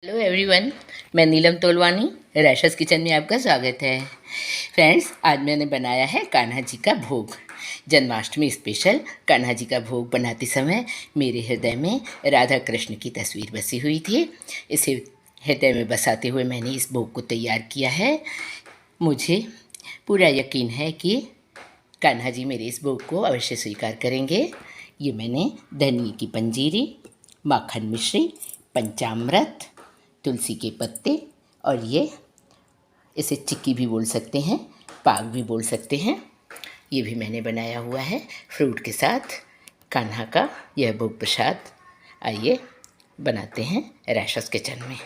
Hello everyone, मैं नीलम Tolwani, रैशस kitchen में आपका स्वागत है। फ्रेंड्स, आज मैंने बनाया है कान्हा जी का भोग। जन्माष्टमी स्पेशल कान्हा जी का भोग बनाते समय मेरे हृदय में राधा कृष्ण की तस्वीर बसी हुई थी। इसे हृदय में बसाते हुए मैंने इस भोग को तैयार किया है। मुझे पूरा यकीन है कि कान्हा जी मेरे इस भोग को अवश्य स्वीकार करेंगे। ये मैंने धनिए की पंजीरी, माखन मिश्री, पंचामृत, तुलसी के पत्ते और ये इसे चिक्की भी बोल सकते हैं, पाक भी बोल सकते हैं, ये भी मैंने बनाया हुआ है फ्रूट के साथ कान्हा का यह भोग प्रसाद। आइए बनाते हैं रैशस किचन में।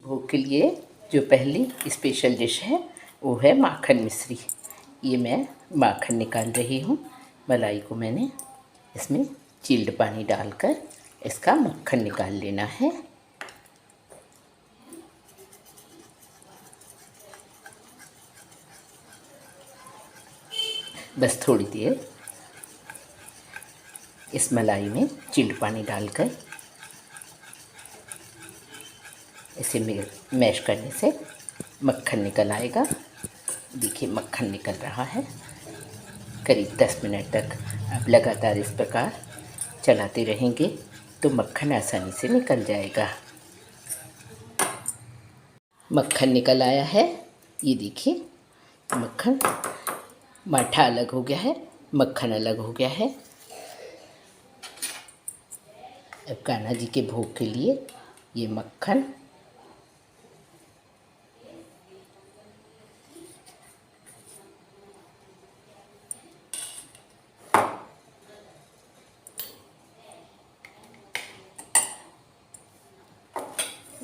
भोग के लिए जो पहली स्पेशल डिश है वो है माखन मिश्री। ये मैं माखन निकाल रही हूँ। मलाई को मैंने इसमें चिल्ड पानी डालकर इसका मक्खन निकाल लेना है। बस थोड़ी देर इस मलाई में चिल्ड पानी डालकर इसे मैश करने से मक्खन निकल आएगा। देखिए मक्खन निकल रहा है। करीब 10 मिनट तक आप लगातार इस प्रकार चलाते रहेंगे तो मक्खन आसानी से निकल जाएगा। मक्खन निकल आया है। ये देखिए मक्खन, माठा अलग हो गया है, मक्खन अलग हो गया है। अब कान्हा जी के भोग के लिए ये मक्खन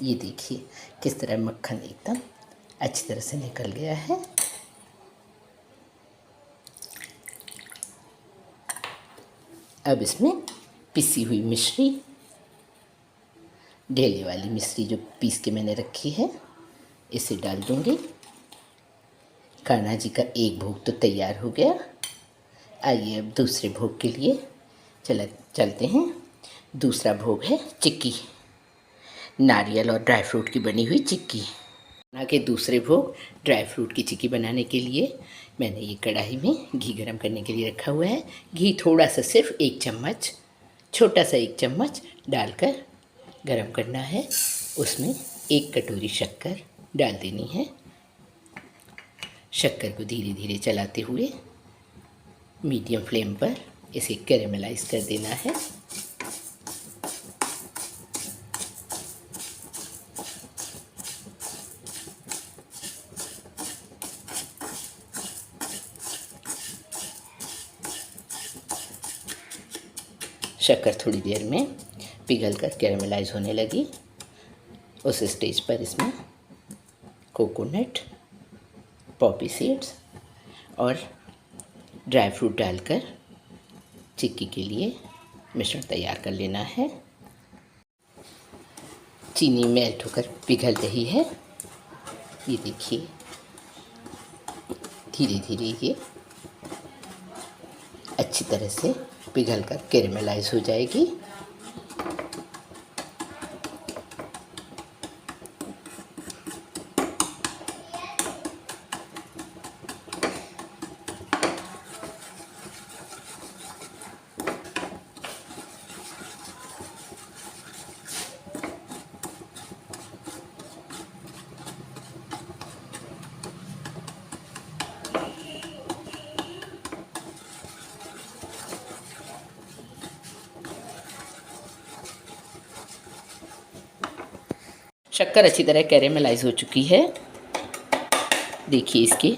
ये देखिए किस तरह मक्खन एकदम अच्छी तरह से निकल गया है। अब इसमें पिसी हुई मिश्री, ढेले वाली मिश्री जो पीस के मैंने रखी है, इसे डाल दूंगी। कान्हा जी का एक भोग तो तैयार हो गया। आइए अब दूसरे भोग के लिए चलते हैं। दूसरा भोग है चिक्की, नारियल और ड्राई फ्रूट की बनी हुई चिक्की। कान्हा के दूसरे भोग ड्राई फ्रूट की चिक्की बनाने के लिए मैंने ये कढ़ाई में घी गरम करने के लिए रखा हुआ है। घी थोड़ा सा, सिर्फ 1 चम्मच, छोटा सा 1 चम्मच डालकर गरम करना है। उसमें 1 कटोरी शक्कर डाल देनी है। शक्कर को धीरे धीरे चलाते हुए मीडियम फ्लेम पर इसे कैरेमलाइज कर देना है। शक्कर थोड़ी देर में पिघलकर कैरेमलाइज होने लगी। उस स्टेज पर इसमें कोकोनट, पॉपी सीड्स और ड्राई फ्रूट डालकर चिक्की के लिए मिश्रण तैयार कर लेना है। चीनी मेल्ट होकर पिघल रही है। ये देखिए धीरे धीरे ये अच्छी तरह से पिघलकर कैरेमलाइज हो जाएगी। शक्कर अच्छी तरह कैरेमलाइज हो चुकी है। देखिए इसके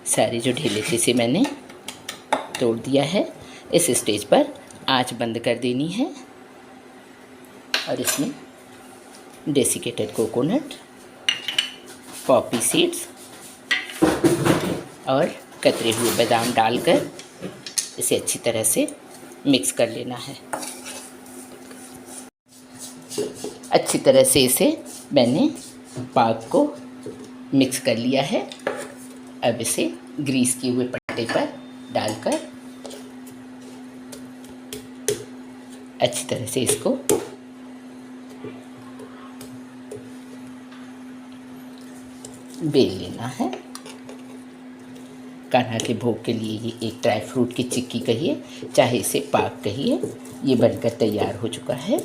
सारे जो ढेले थे इसे मैंने तोड़ दिया है। इस स्टेज पर आंच बंद कर देनी है और इसमें डेसिकेटेड कोकोनट, पॉपी सीड्स और कतरे हुए बादाम डालकर इसे अच्छी तरह से मिक्स कर लेना है। अच्छी तरह से इसे मैंने पाक को मिक्स कर लिया है। अब इसे ग्रीस किए हुए पट्टे पर डालकर अच्छी तरह से इसको बेल लेना है। कान्हा के भोग के लिए ये एक ड्राई फ्रूट की चिक्की कहिए, चाहे इसे पाक कहिए, ये बनकर तैयार हो चुका है।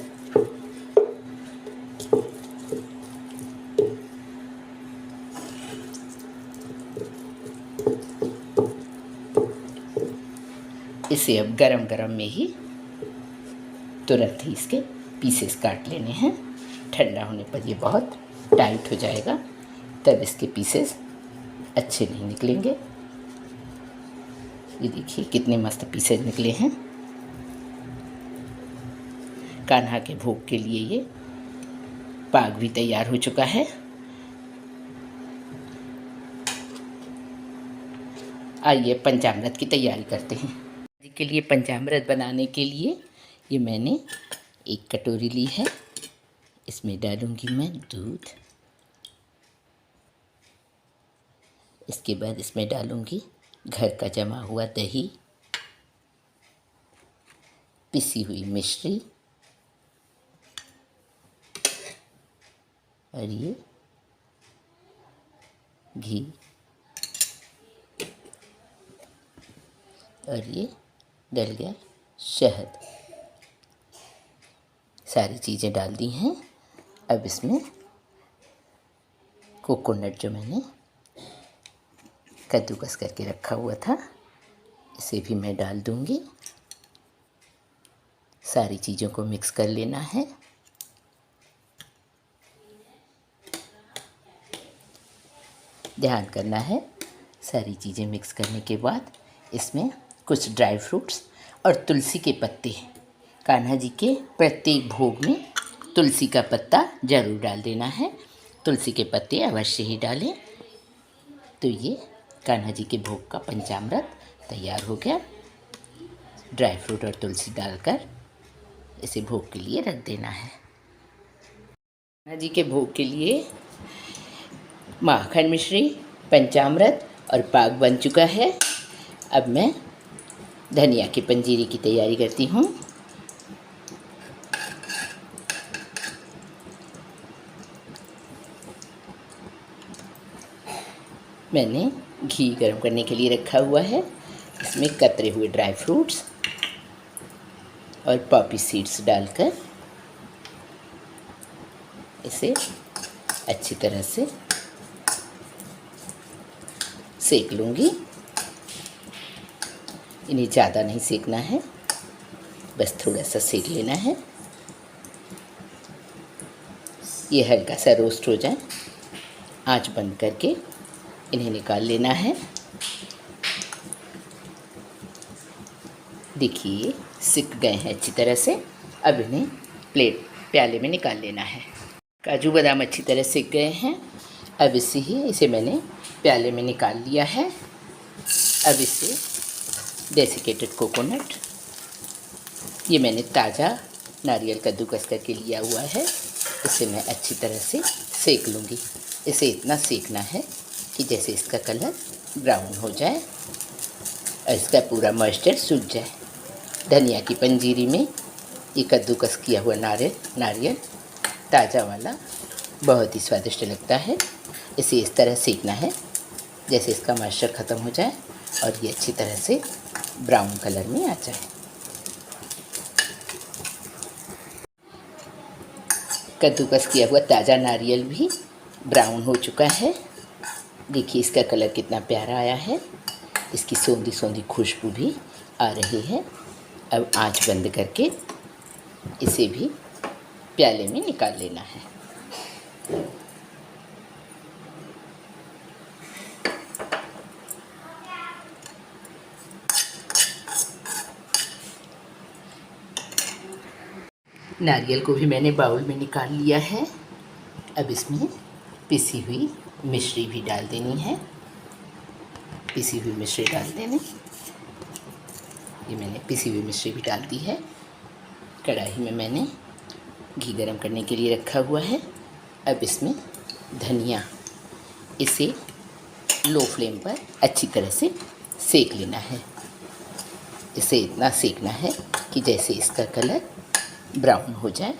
इसे अब गरम गरम में ही तुरंत ही इसके पीसेस काट लेने हैं। ठंडा होने पर ये बहुत टाइट हो जाएगा, तब इसके पीसेस अच्छे नहीं निकलेंगे। ये देखिए कितने मस्त पीसेस निकले हैं। कान्हा के भोग के लिए ये पाक भी तैयार हो चुका है। आइए पंचामृत की तैयारी करते हैं। के लिए पंचामृत बनाने के लिए ये मैंने एक कटोरी ली है। इसमें डालूंगी मैं दूध। इसके बाद इसमें डालूंगी घर का जमा हुआ दही, पिसी हुई मिश्री और ये घी और ये डल गया शहद। सारी चीज़ें डाल दी हैं। अब इसमें कोकोनट जो मैंने कद्दूकस करके रखा हुआ था, इसे भी मैं डाल दूंगी। सारी चीज़ों को मिक्स कर लेना है। ध्यान करना है, सारी चीज़ें मिक्स करने के बाद इसमें कुछ ड्राई फ्रूट्स और तुलसी के पत्ते, कान्हा जी के प्रत्येक भोग में तुलसी का पत्ता ज़रूर डाल देना है। तुलसी के पत्ते अवश्य ही डालें। तो ये कान्हा जी के भोग का पंचामृत तैयार हो गया। ड्राई फ्रूट और तुलसी डालकर इसे भोग के लिए रख देना है। कान्हा जी के भोग के लिए माखन मिश्री, पंचामृत और पाक बन चुका है। अब मैं धनिया की पंजीरी की तैयारी करती हूँ। मैंने घी गर्म करने के लिए रखा हुआ है। इसमें कतरे हुए ड्राई फ्रूट्स और पॉपी सीड्स डालकर इसे अच्छी तरह से सेक लूँगी। इन्हें ज़्यादा नहीं सेकना है, बस थोड़ा सा सेक लेना है। ये हल्का सा रोस्ट हो जाए, आंच बंद करके इन्हें निकाल लेना है। देखिए सिक गए हैं अच्छी तरह से। अब इन्हें प्याले में निकाल लेना है। काजू बादाम अच्छी तरह सिक गए हैं। अब इसे मैंने प्याले में निकाल लिया है। अब इसे डेसिकेटेड कोकोनट, ये मैंने ताज़ा नारियल कद्दूकस करके लिया हुआ है, इसे मैं अच्छी तरह से सेक लूँगी। इसे इतना सेकना है कि जैसे इसका कलर ब्राउन हो जाए और इसका पूरा मॉइस्चर सूख जाए। धनिया की पंजीरी में ये कद्दूकस किया हुआ नारियल ताज़ा वाला बहुत ही स्वादिष्ट लगता है। इसे इस तरह सेकना है जैसे इसका मॉइस्चर ख़त्म हो जाए और ये अच्छी तरह से ब्राउन कलर में आ जाए। कद्दूकस किया हुआ ताज़ा नारियल भी ब्राउन हो चुका है। देखिए इसका कलर कितना प्यारा आया है। इसकी सौंधी सौंधी खुशबू भी आ रही है। अब आंच बंद करके इसे भी प्याले में निकाल लेना है। नारियल को भी मैंने बाउल में निकाल लिया है। अब इसमें पिसी हुई मिश्री भी डाल देनी है। पिसी हुई मिश्री डाल देनी। ये मैंने पिसी हुई मिश्री भी डाल दी है। कढ़ाई में मैंने घी गरम करने के लिए रखा हुआ है। अब इसमें धनिया, इसे लो फ्लेम पर अच्छी तरह से सेक लेना है। इसे इतना सेकना है कि जैसे इसका कलर ब्राउन हो जाए।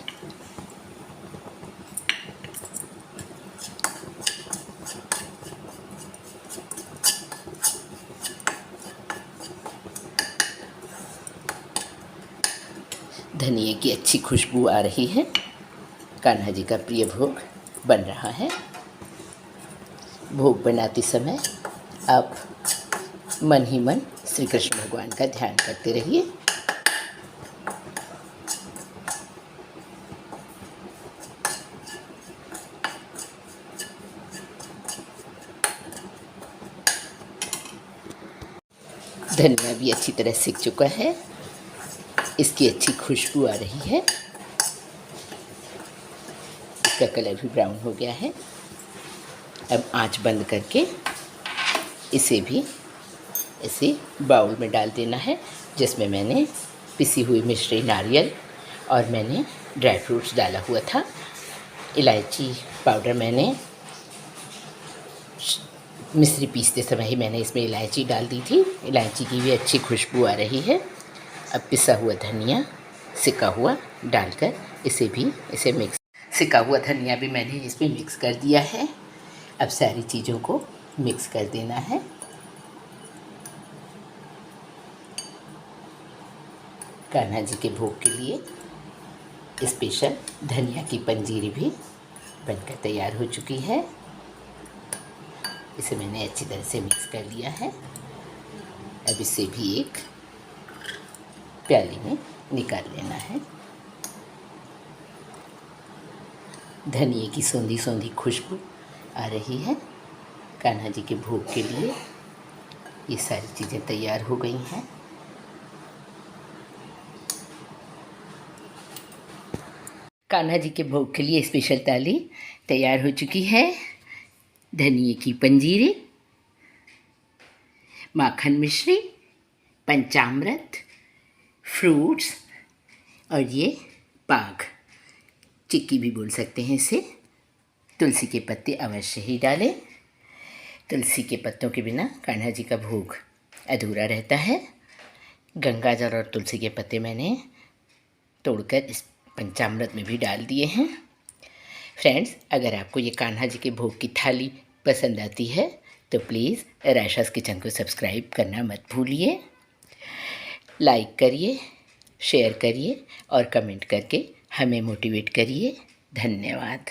धनिए की अच्छी खुशबू आ रही है। कान्हा जी का प्रिय भोग बन रहा है। भोग बनाते समय आप मन ही मन श्री कृष्ण भगवान का ध्यान करते रहिए। धनिया भी अच्छी तरह सिक चुका है, इसकी अच्छी खुशबू आ रही है, इसका कलर भी ब्राउन हो गया है। अब आंच बंद करके इसे बाउल में डाल देना है, जिसमें मैंने पिसी हुई मिश्री नारियल और मैंने ड्राई फ्रूट्स डाला हुआ था। इलायची पाउडर मैंने मिश्री पीसते समय ही मैंने इसमें इलायची डाल दी थी। इलायची की भी अच्छी खुशबू आ रही है। अब पिसा हुआ धनिया सिका हुआ डालकर इसे मिक्स सिका हुआ धनिया भी मैंने इसमें मिक्स कर दिया है। अब सारी चीज़ों को मिक्स कर देना है। कान्हा जी के भोग के लिए स्पेशल धनिया की पंजीरी भी बनकर तैयार हो चुकी है। इसे मैंने अच्छी तरह से मिक्स कर लिया है। अब इसे भी एक प्याली में निकाल लेना है। धनिए की सौंधी सौंधी खुशबू आ रही है। कान्हा जी के भोग के लिए ये सारी चीज़ें तैयार हो गई हैं। कान्हा जी के भोग के लिए स्पेशल थाली तैयार हो चुकी है। धनिए की पंजीरी, माखन मिश्री, पंचामृत, फ्रूट्स और ये पाग, चिक्की भी बोल सकते हैं इसे। तुलसी के पत्ते अवश्य ही डालें। तुलसी के पत्तों के बिना कान्हा जी का भोग अधूरा रहता है। गंगाजल और तुलसी के पत्ते मैंने तोड़कर इस पंचामृत में भी डाल दिए हैं। फ्रेंड्स, अगर आपको ये कान्हा जी के भोग की थाली पसंद आती है तो प्लीज़ रायशास किचन को सब्सक्राइब करना मत भूलिए। लाइक करिए, शेयर करिए और कमेंट करके हमें मोटिवेट करिए। धन्यवाद।